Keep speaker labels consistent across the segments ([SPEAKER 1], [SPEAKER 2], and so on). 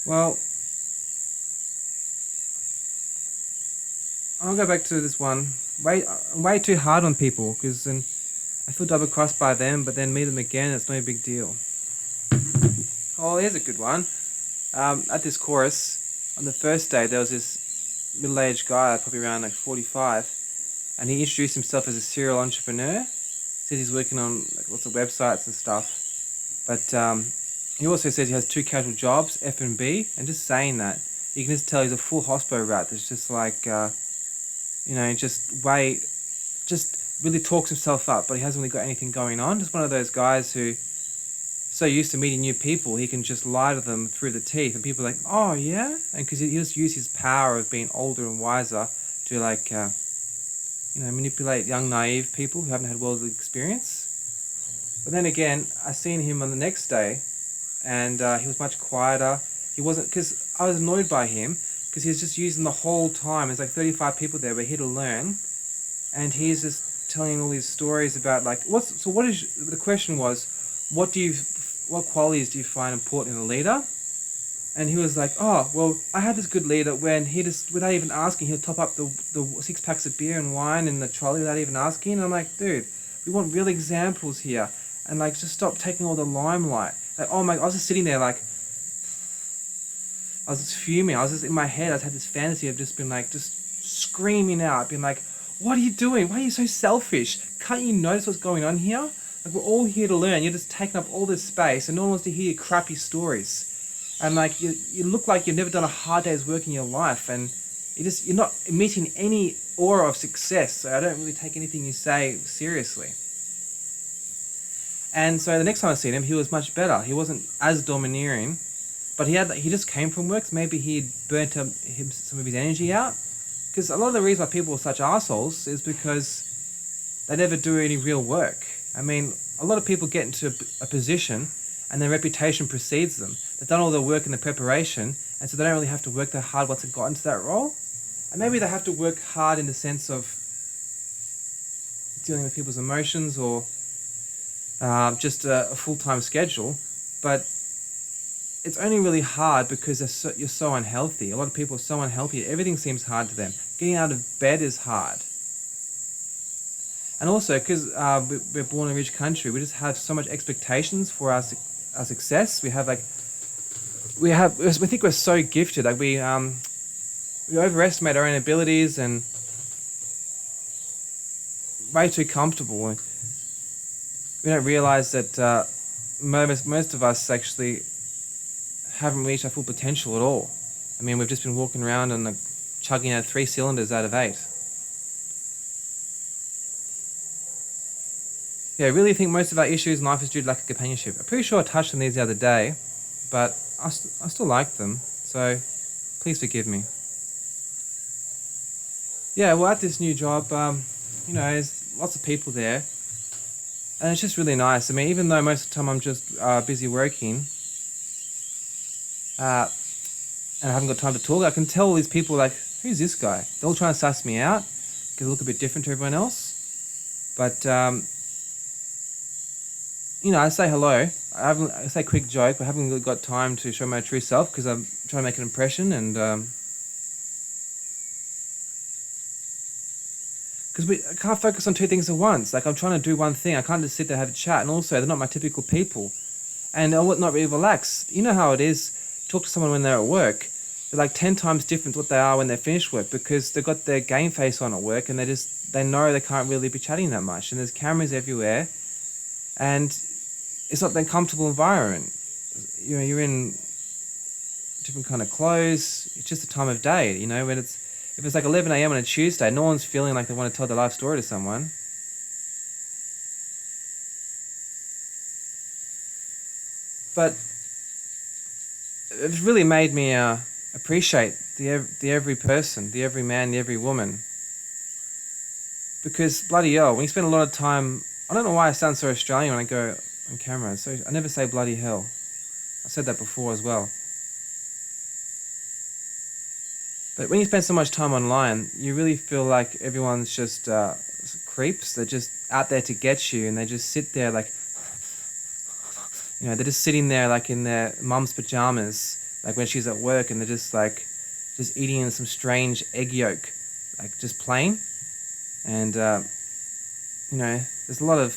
[SPEAKER 1] Well, I'll go back to this one. Way too hard on people because then I feel double crossed by them, but then meet them again, it's no big deal. Oh, here's a good one. At this course, on the first day, there was this middle-aged guy, probably around like 45, and he introduced himself as a serial entrepreneur. Says he's working on like, lots of websites and stuff, but he also says he has two casual jobs, F&B, and just saying that, you can just tell he's a full hospo rat. That's just like, just really talks himself up, but he hasn't really got anything going on. Just one of those guys who so used to meeting new people, he can just lie to them through the teeth, and people are like, "Oh yeah," and because he just use his power of being older and wiser to manipulate young naive people who haven't had worldly experience. But then again, I seen him on the next day, and he was much quieter. He wasn't because I was annoyed by him because he was just using the whole time. There's like 35 people there. We're here to learn, and he's just telling all these stories about like what is the question was, what qualities do you find important in a leader? And he was like, oh well, I had this good leader when he just without even asking he'll top up the 6 packs of beer and wine in the trolley without even asking. And I'm like, dude, we want real examples here, and like just stop taking all the limelight. Like, oh my, I was just sitting there like I was just fuming. I was just in my head. I just had this fantasy of just being like, just screaming out, being like, "What are you doing? Why are you so selfish? Can't you notice what's going on here? Like, we're all here to learn. You're just taking up all this space, and no one wants to hear your crappy stories. And like, you look like you've never done a hard day's work in your life, and you're not emitting any aura of success. So I don't really take anything you say seriously." And so the next time I seen him, he was much better. He wasn't as domineering, but he just came from work. So maybe he'd burnt some of his energy out. Because a lot of the reason why people are such assholes is because they never do any real work. I mean, a lot of people get into a position and their reputation precedes them. They've done all their work in the preparation, and so they don't really have to work that hard once they've got into that role. And maybe they have to work hard in the sense of dealing with people's emotions or just a full-time schedule. But it's only really hard because you're so unhealthy. A lot of people are so unhealthy. Everything seems hard to them. Getting out of bed is hard. And also, because we're born in a rich country, we just have so much expectations for our success. We think we're so gifted. Like we overestimate our own abilities and way too comfortable. We don't realize that most of us actually haven't reached our full potential at all. I mean, we've just been walking around and like, chugging out 3 cylinders out of 8. Yeah, I really think most of our issues in life is due to lack of companionship. I'm pretty sure I touched on these the other day, but I still like them, so please forgive me. Yeah, well, at this new job, there's lots of people there, and it's just really nice. I mean, even though most of the time I'm just busy working, uh, and I haven't got time to talk, I can tell all these people, like, who's this guy? They're all trying to suss me out, because I look a bit different to everyone else. But, I say hello. I say quick joke, but I haven't really got time to show my true self, because I'm trying to make an impression, and, because I can't focus on two things at once. Like, I'm trying to do one thing. I can't just sit there and have a chat, and also, they're not my typical people. And they're not really relaxed. You know how it is. Talk to someone when they're at work, they're like 10 times different to what they are when they're finished work, because they've got their game face on at work, and they know they can't really be chatting that much, and there's cameras everywhere, and it's not that comfortable environment. You're in different kind of clothes. It's just the time of day, when if it's like 11 a.m. on a Tuesday, no one's feeling like they want to tell their life story to someone. But it's really made me appreciate the every person, the every man, the every woman. Because bloody hell, when you spend a lot of time, I don't know why I sound so Australian when I go on camera. So I never say bloody hell. I said that before as well. But when you spend so much time online, you really feel like everyone's just creeps. They're just out there to get you, and they just sit there like, they're just sitting there like in their mum's pajamas, Like when she's at work and they're just eating some strange egg yolk, like just plain. And, there's a lot of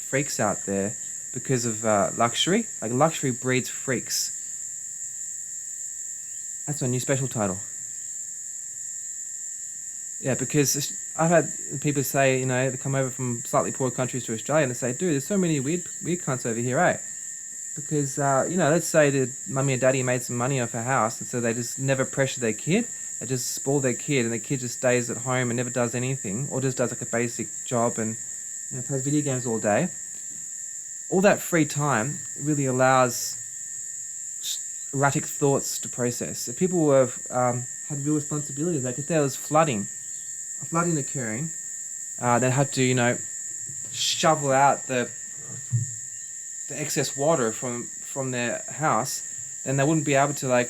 [SPEAKER 1] freaks out there because of luxury. Like luxury breeds freaks. That's my new special title. Yeah, because I've had people say, they come over from slightly poor countries to Australia and they say, dude, there's so many weird cunts over here, eh? Because, let's say that mummy and daddy made some money off a house, and so they just never pressure their kid. They just spoil their kid, and the kid just stays at home and never does anything, or just does like a basic job and plays video games all day. All that free time really allows erratic thoughts to process. If people had real responsibilities, like if there was flooding occurring, they'd have to, shovel out the excess water from their house, then they wouldn't be able to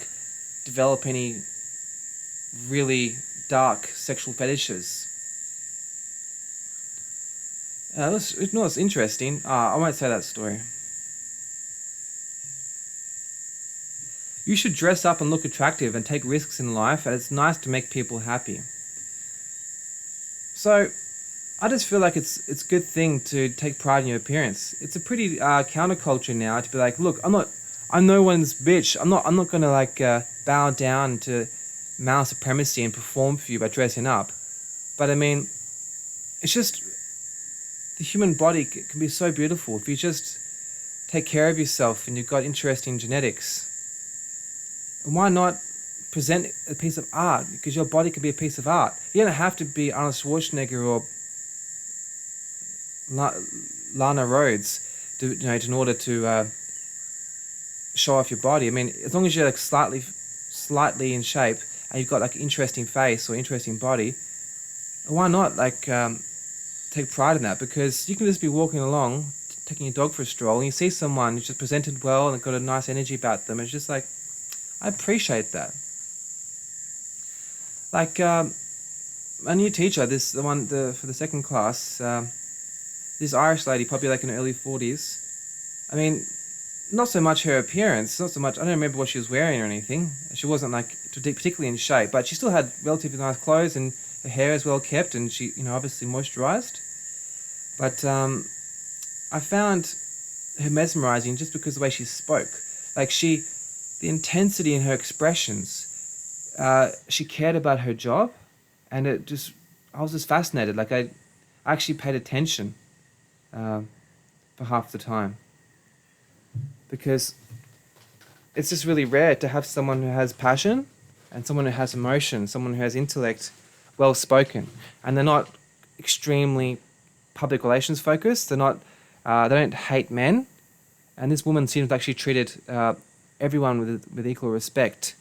[SPEAKER 1] develop any really dark sexual fetishes. It's interesting. I won't say that story. You should dress up and look attractive and take risks in life, and it's nice to make people happy. So, I just feel like it's a good thing to take pride in your appearance. It's a pretty counterculture now to be like, look, I'm no one's bitch. I'm not gonna bow down to male supremacy and perform for you by dressing up. But I mean, it's just the human body can be so beautiful if you just take care of yourself and you've got interesting genetics. And why not present a piece of art? Because your body can be a piece of art. You don't have to be Arnold Schwarzenegger or Lana Rhodes in order to show off your body. I mean, as long as you're slightly in shape and you've got an interesting face or interesting body, why not take pride in that? Because you can just be walking along, taking your dog for a stroll, and you see someone who's just presented well and got a nice energy about them. It's just I appreciate that. A new teacher, for the second class, this Irish lady, probably in her early 40s. I mean, not so much her appearance, not so much, I don't remember what she was wearing or anything. She wasn't particularly in shape, but she still had relatively nice clothes and her hair is well kept and she, obviously moisturized. But I found her mesmerizing just because of the way she spoke. The intensity in her expressions, she cared about her job, and I was just fascinated. I actually paid attention for half the time, because it's just really rare to have someone who has passion and someone who has emotion, someone who has intellect, well spoken, and they're not extremely public relations focused. They don't hate men, and this woman seems like she treated everyone with equal respect.